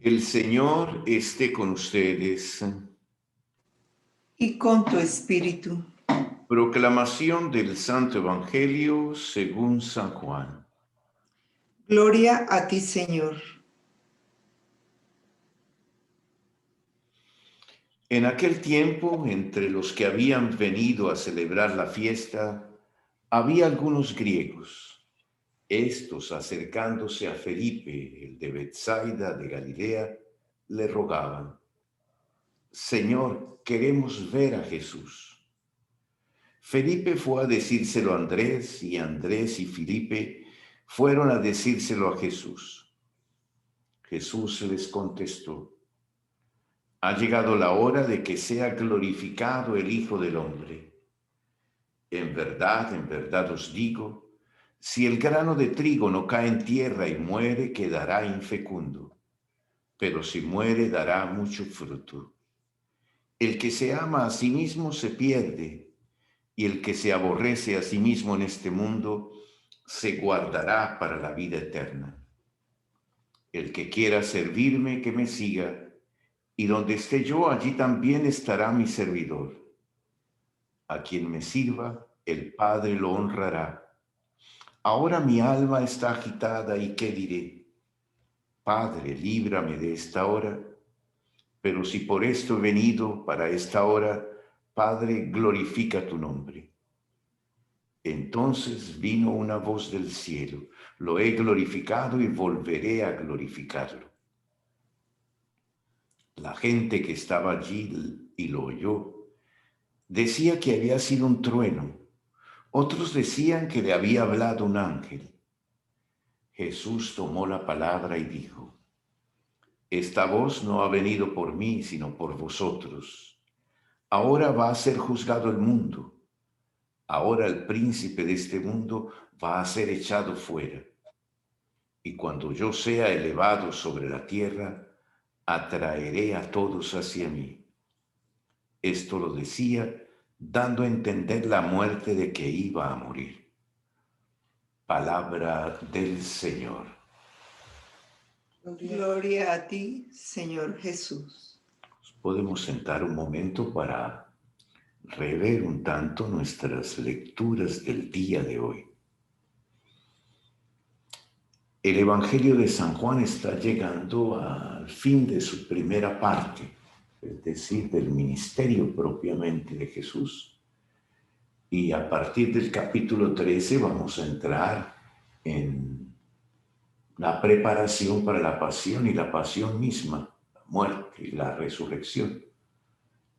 El Señor esté con ustedes. Y con tu espíritu. Proclamación del Santo Evangelio según San Juan. Gloria a ti, Señor. En aquel tiempo, entre los que habían venido a celebrar la fiesta, había algunos griegos. Estos, acercándose a Felipe, el de Betsaida de Galilea, le rogaban: Señor, queremos ver a Jesús. Felipe fue a decírselo a Andrés, y Andrés y Felipe fueron a decírselo a Jesús. Jesús les contestó: ha llegado la hora de que sea glorificado el Hijo del Hombre. En verdad os digo, si el grano de trigo no cae en tierra y muere, quedará infecundo, pero si muere, dará mucho fruto. El que se ama a sí mismo se pierde, y el que se aborrece a sí mismo en este mundo se guardará para la vida eterna. El que quiera servirme, que me siga, y donde esté yo, allí también estará mi servidor. A quien me sirva, el Padre lo honrará. Ahora mi alma está agitada, ¿y qué diré? Padre, líbrame de esta hora. Pero si por esto he venido para esta hora, Padre, glorifica tu nombre. Entonces vino una voz del cielo: lo he glorificado y volveré a glorificarlo. La gente que estaba allí y lo oyó decía que había sido un trueno. Otros decían que le había hablado un ángel. Jesús tomó la palabra y dijo: esta voz no ha venido por mí, sino por vosotros. Ahora va a ser juzgado el mundo. Ahora el príncipe de este mundo va a ser echado fuera. Y cuando yo sea elevado sobre la tierra, atraeré a todos hacia mí. Esto lo decía, dando a entender la muerte de que iba a morir. Palabra del Señor. Gloria a ti, Señor Jesús. Nos podemos sentar un momento para rever un tanto nuestras lecturas del día de hoy. El Evangelio de San Juan está llegando al fin de su primera parte, es decir, del ministerio propiamente de Jesús. Y a partir del capítulo 13 vamos a entrar en la preparación para la pasión y la pasión misma, la muerte y la resurrección.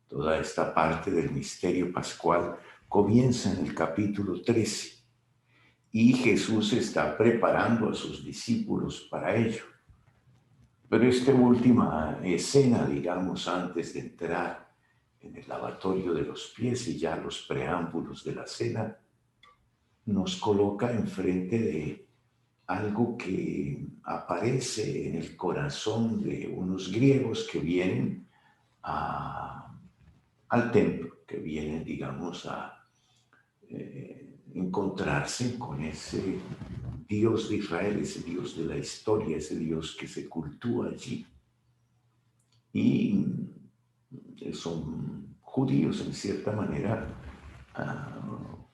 Toda esta parte del misterio pascual comienza en el capítulo 13. Y Jesús está preparando a sus discípulos para ello. Pero esta última escena, digamos, antes de entrar en el lavatorio de los pies y ya los preámbulos de la cena, nos coloca enfrente de algo que aparece en el corazón de unos griegos que vienen al templo, que vienen, digamos, a encontrarse con ese Dios de Israel, ese Dios de la historia, ese Dios que se cultúa allí. Y son judíos en cierta manera,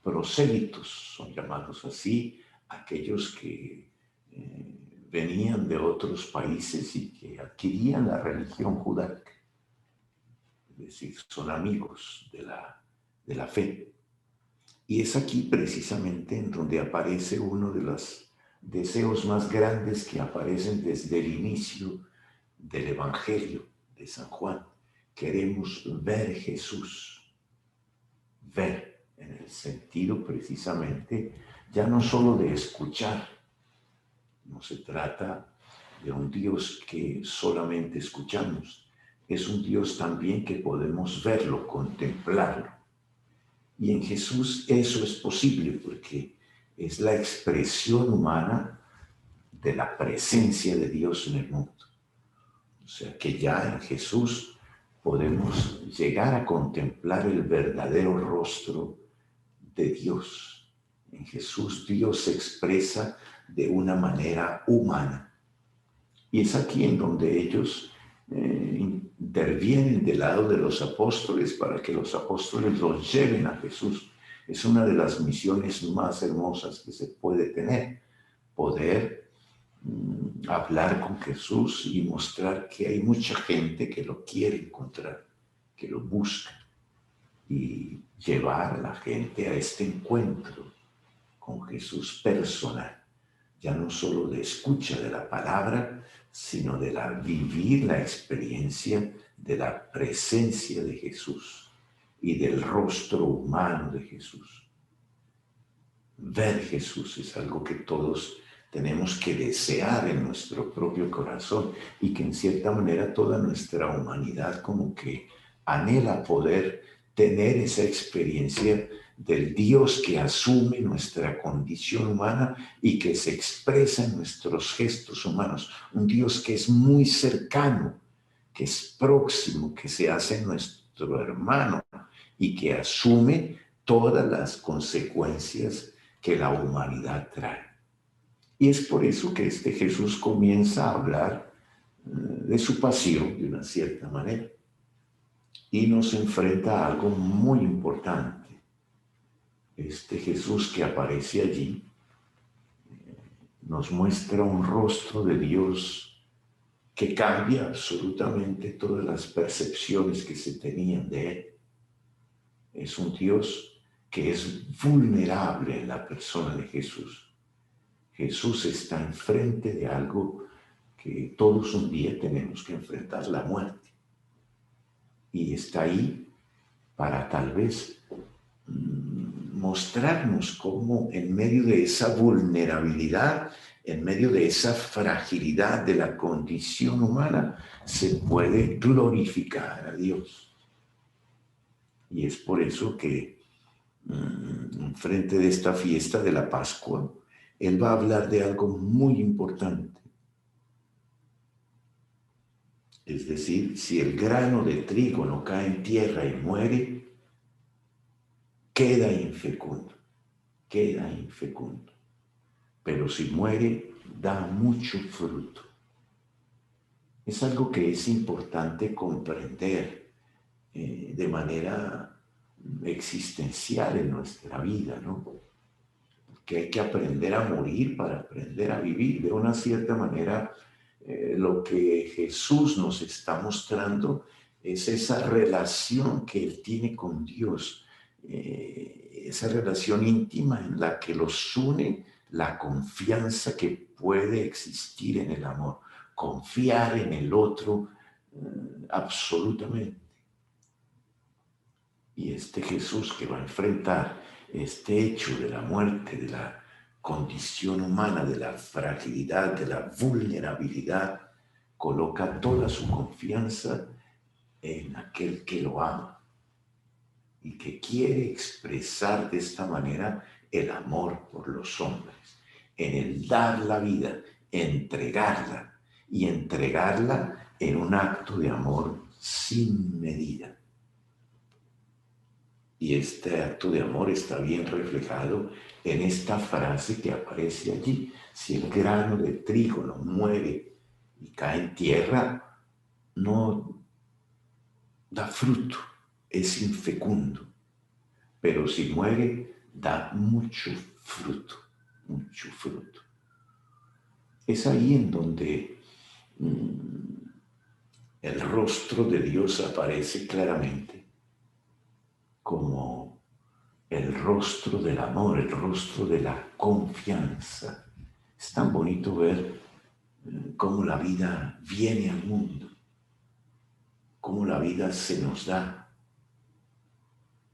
prosélitos, son llamados así, aquellos que venían de otros países y que adquirían la religión judaica. Es decir, son amigos de la fe. Y es aquí precisamente en donde aparece uno de los deseos más grandes que aparecen desde el inicio del Evangelio de San Juan. Queremos ver Jesús. Ver en el sentido precisamente ya no solo de escuchar. No se trata de un Dios que solamente escuchamos. Es un Dios también que podemos verlo, contemplarlo. Y en Jesús eso es posible porque es la expresión humana de la presencia de Dios en el mundo. O sea que ya en Jesús podemos llegar a contemplar el verdadero rostro de Dios. En Jesús Dios se expresa de una manera humana. Y es aquí en donde ellos intervienen del lado de los apóstoles para que los apóstoles los lleven a Jesús. Es una de las misiones más hermosas que se puede tener, poder hablar con Jesús y mostrar que hay mucha gente que lo quiere encontrar, que lo busca, y llevar a la gente a este encuentro con Jesús personal, ya no solo de escucha de la palabra, sino de la vivir la experiencia de la presencia de Jesús y del rostro humano de Jesús. Ver Jesús es algo que todos tenemos que desear en nuestro propio corazón y que en cierta manera toda nuestra humanidad como que anhela poder tener esa experiencia del Dios que asume nuestra condición humana y que se expresa en nuestros gestos humanos. Un Dios que es muy cercano, que es próximo, que se hace nuestro hermano y que asume todas las consecuencias que la humanidad trae. Y es por eso que este Jesús comienza a hablar de su pasión de una cierta manera y nos enfrenta a algo muy importante. Este Jesús que aparece allí nos muestra un rostro de Dios que cambia absolutamente todas las percepciones que se tenían de él. Es un Dios que es vulnerable en la persona de Jesús. Jesús está enfrente de algo que todos un día tenemos que enfrentar, la muerte. Y está ahí para tal vez mostrarnos cómo en medio de esa vulnerabilidad, en medio de esa fragilidad de la condición humana, se puede glorificar a Dios. Y es por eso que frente de esta fiesta de la Pascua, él va a hablar de algo muy importante. Es decir, si el grano de trigo no cae en tierra y muere, queda infecundo, queda infecundo. Pero si muere, da mucho fruto. Es algo que es importante comprender de manera existencial en nuestra vida, ¿no? Que hay que aprender a morir para aprender a vivir. De una cierta manera, lo que Jesús nos está mostrando es esa relación que Él tiene con Dios, esa relación íntima en la que los une la confianza que puede existir en el amor, confiar en el otro absolutamente. Y este Jesús que va a enfrentar este hecho de la muerte, de la condición humana, de la fragilidad, de la vulnerabilidad, coloca toda su confianza en aquel que lo ama y que quiere expresar de esta manera el amor por los hombres, en el dar la vida, entregarla y entregarla en un acto de amor sin medida. Y este acto de amor está bien reflejado en esta frase que aparece allí. Si el grano de trigo no muere y cae en tierra, no da fruto, es infecundo. Pero si muere, da mucho fruto, mucho fruto. Es ahí en donde el rostro de Dios aparece claramente como el rostro del amor, el rostro de la confianza. Es tan bonito ver cómo la vida viene al mundo, cómo la vida se nos da.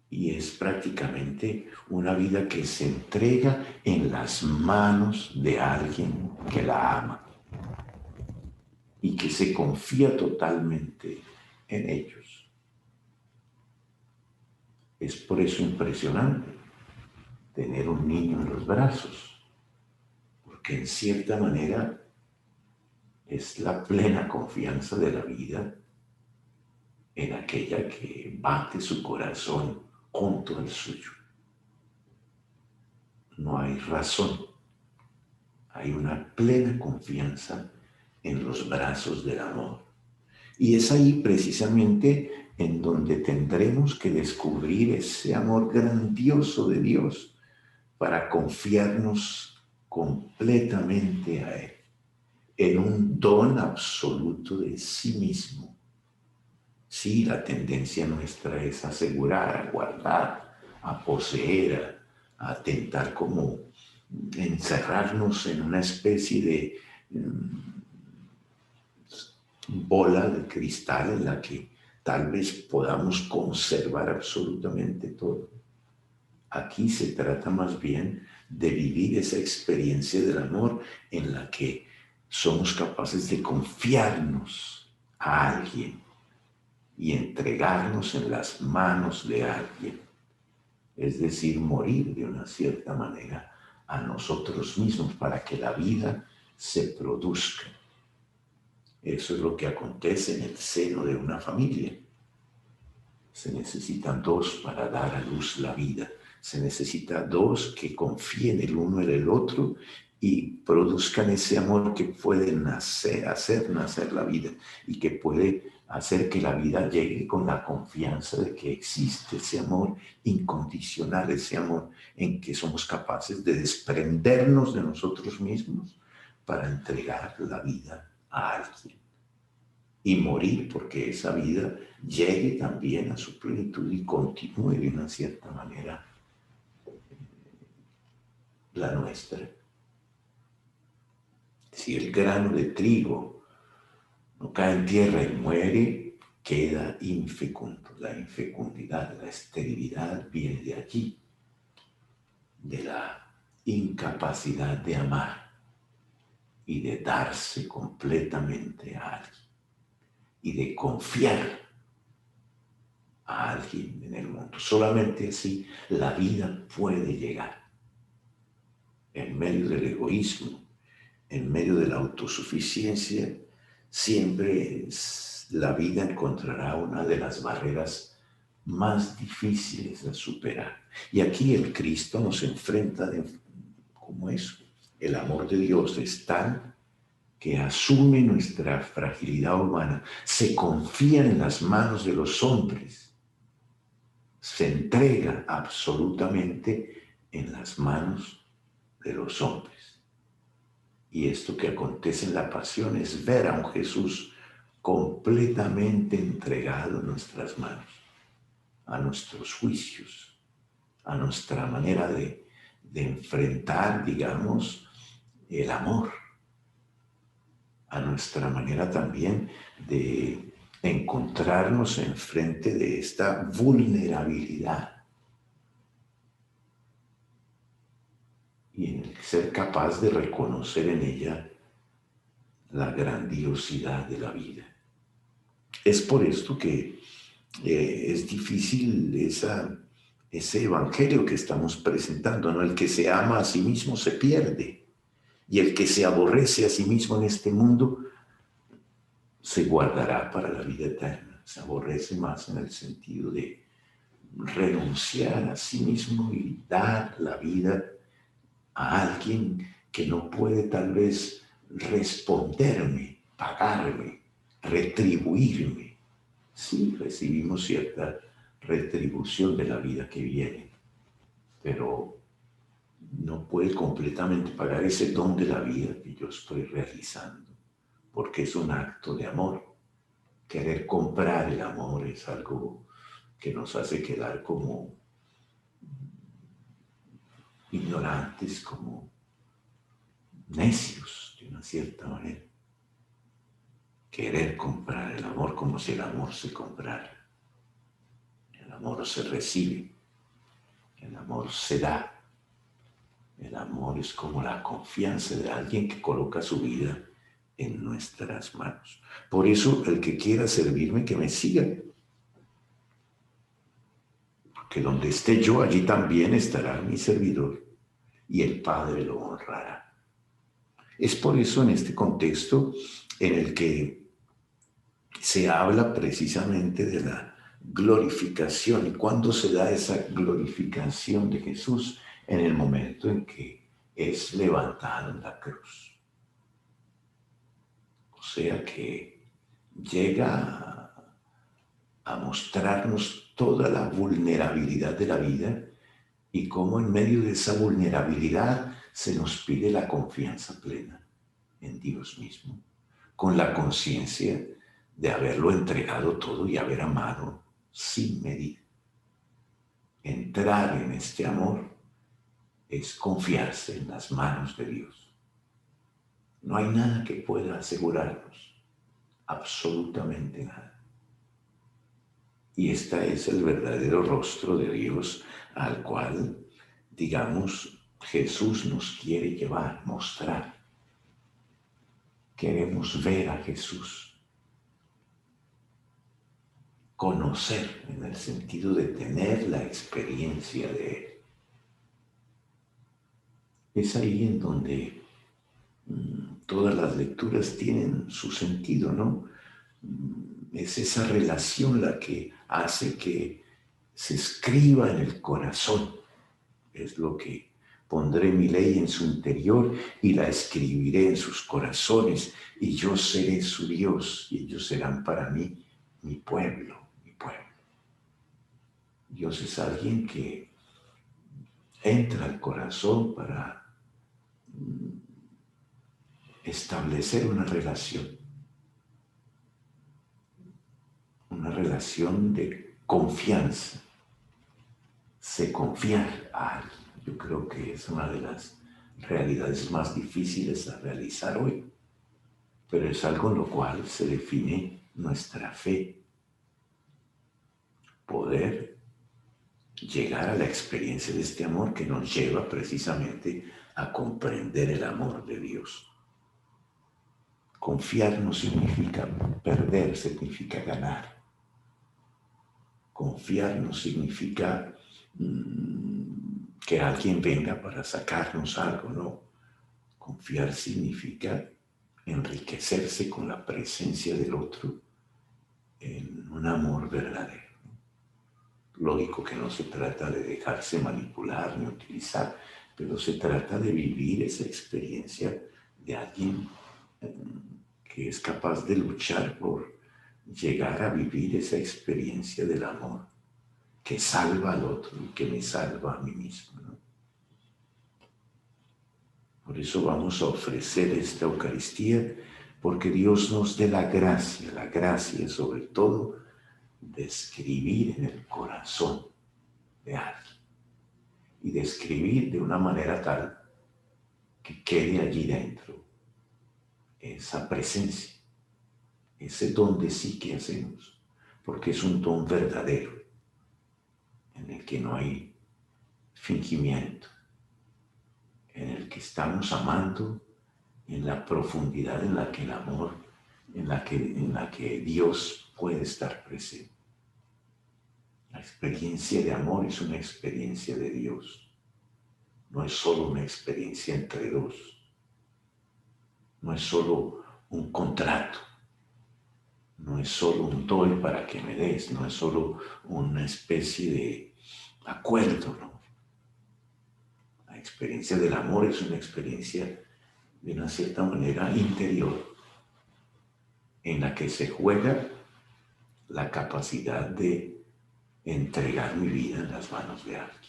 Y es prácticamente una vida que se entrega en las manos de alguien que la ama y que se confía totalmente en ellos. Es por eso impresionante tener un niño en los brazos, porque en cierta manera es la plena confianza de la vida en aquella que bate su corazón junto al suyo. no hay razón. Hay una plena confianza en los brazos del amor. Y es ahí precisamente en donde tendremos que descubrir ese amor grandioso de Dios para confiarnos completamente a Él, en un don absoluto de sí mismo. Sí, la tendencia nuestra es asegurar, a guardar, a poseer, a tentar como encerrarnos en una especie de bola de cristal en la que tal vez podamos conservar absolutamente todo. Aquí se trata más bien de vivir esa experiencia del amor en la que somos capaces de confiarnos a alguien y entregarnos en las manos de alguien. Es decir, morir de una cierta manera a nosotros mismos para que la vida se produzca. Eso es lo que acontece en el seno de una familia. Se necesitan dos para dar a luz la vida. Se necesita dos que confíen el uno en el otro y produzcan ese amor que puede hacer nacer la vida y que puede hacer que la vida llegue con la confianza de que existe ese amor incondicional, ese amor en que somos capaces de desprendernos de nosotros mismos para entregar la vida a alguien y morir porque esa vida llegue también a su plenitud y continúe de una cierta manera la nuestra. Si el grano de trigo no cae en tierra y muere, queda infecundo. La infecundidad, la esterilidad viene de allí, de la incapacidad de amar y de darse completamente a alguien y de confiar a alguien en el mundo. Solamente así la vida puede llegar. En medio del egoísmo, en medio de la autosuficiencia, siempre la vida encontrará una de las barreras más difíciles a superar. Y aquí el Cristo nos enfrenta como eso. El amor de Dios es tal que asume nuestra fragilidad humana, se confía en las manos de los hombres, se entrega absolutamente en las manos de los hombres. Y esto que acontece en la pasión es ver a un Jesús completamente entregado en nuestras manos, a nuestros juicios, a nuestra manera de enfrentar, digamos, el amor, a nuestra manera también de encontrarnos enfrente de esta vulnerabilidad y en el ser capaz de reconocer en ella la grandiosidad de la vida. Es por esto que es difícil ese evangelio que estamos presentando, ¿no? El que se ama a sí mismo se pierde y el que se aborrece a sí mismo en este mundo se guardará para la vida eterna. Se aborrece más en el sentido de renunciar a sí mismo y dar la vida a alguien que no puede tal vez responderme, pagarme, retribuirme. Sí, recibimos cierta retribución de la vida que viene, pero no puede completamente pagar ese don de la vida que yo estoy realizando, porque es un acto de amor. Querer comprar el amor es algo que nos hace quedar como ignorantes, como necios de una cierta manera. Querer comprar el amor como si el amor se comprara. El amor se recibe, el amor se da. El amor es como la confianza de alguien que coloca su vida en nuestras manos. Por eso, el que quiera servirme, que me siga. Porque donde esté yo, allí también estará mi servidor y el Padre lo honrará. Es por eso en este contexto en el que se habla precisamente de la glorificación. ¿Y cuándo se da esa glorificación de Jesús? en el momento en que es levantado en la cruz. O sea que llega a mostrarnos toda la vulnerabilidad de la vida y cómo en medio de esa vulnerabilidad se nos pide la confianza plena en Dios mismo, con la conciencia de haberlo entregado todo y haber amado sin medida. Entrar en este amor es confiarse en las manos de Dios. No hay nada que pueda asegurarnos, absolutamente nada. Y este es el verdadero rostro de Dios al cual, digamos, Jesús nos quiere llevar, mostrar. Queremos ver a Jesús, conocer en el sentido de tener la experiencia de Él. Es ahí en donde todas las lecturas tienen su sentido, ¿no? Es esa relación la que hace que se escriba en el corazón. Es lo que pondré mi ley en su interior y la escribiré en sus corazones, y yo seré su Dios y ellos serán para mí mi pueblo, mi pueblo. Dios es alguien que entra al corazón para establecer una relación de confianza. Sé confiar a alguien. Yo creo que es una de las realidades más difíciles a realizar hoy, pero es algo en lo cual se define nuestra fe. Poder llegar a la experiencia de este amor que nos lleva precisamente a comprender el amor de Dios. Confiar no significa perder, significa ganar. Confiar no significa que alguien venga para sacarnos algo, no. Confiar significa enriquecerse con la presencia del otro en un amor verdadero. Lógico que no se trata de dejarse manipular ni utilizar, pero se trata de vivir esa experiencia de alguien que es capaz de luchar por llegar a vivir esa experiencia del amor que salva al otro y que me salva a mí mismo, ¿no? Por eso vamos a ofrecer esta Eucaristía, porque Dios nos dé la gracia sobre todo de escribir en el corazón de alguien y de escribir de una manera tal que quede allí dentro esa presencia, ese don de sí que hacemos, porque es un don verdadero en el que no hay fingimiento, en el que estamos amando en la profundidad en la que el amor, en la que Dios puede estar presente. La experiencia de amor es una experiencia de Dios. No es solo una experiencia entre dos. No es solo un contrato. No es solo un doy para que me des. No es solo una especie de acuerdo, ¿no? La experiencia del amor es una experiencia de una cierta manera interior, en la que se juega la capacidad de entregar mi vida en las manos de alguien.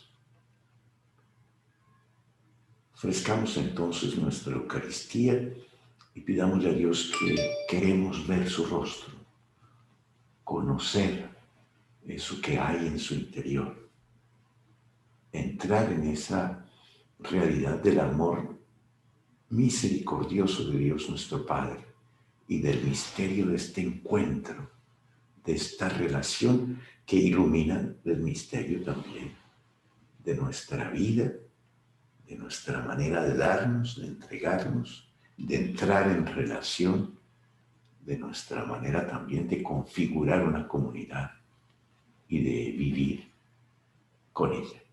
Ofrezcamos entonces nuestra Eucaristía y pidámosle a Dios que queremos ver su rostro, conocer eso que hay en su interior, entrar en esa realidad del amor misericordioso de Dios nuestro Padre y del misterio de este encuentro, de esta relación que ilumina el misterio también de nuestra vida, de nuestra manera de darnos, de entregarnos, de entrar en relación, de nuestra manera también de configurar una comunidad y de vivir con ella.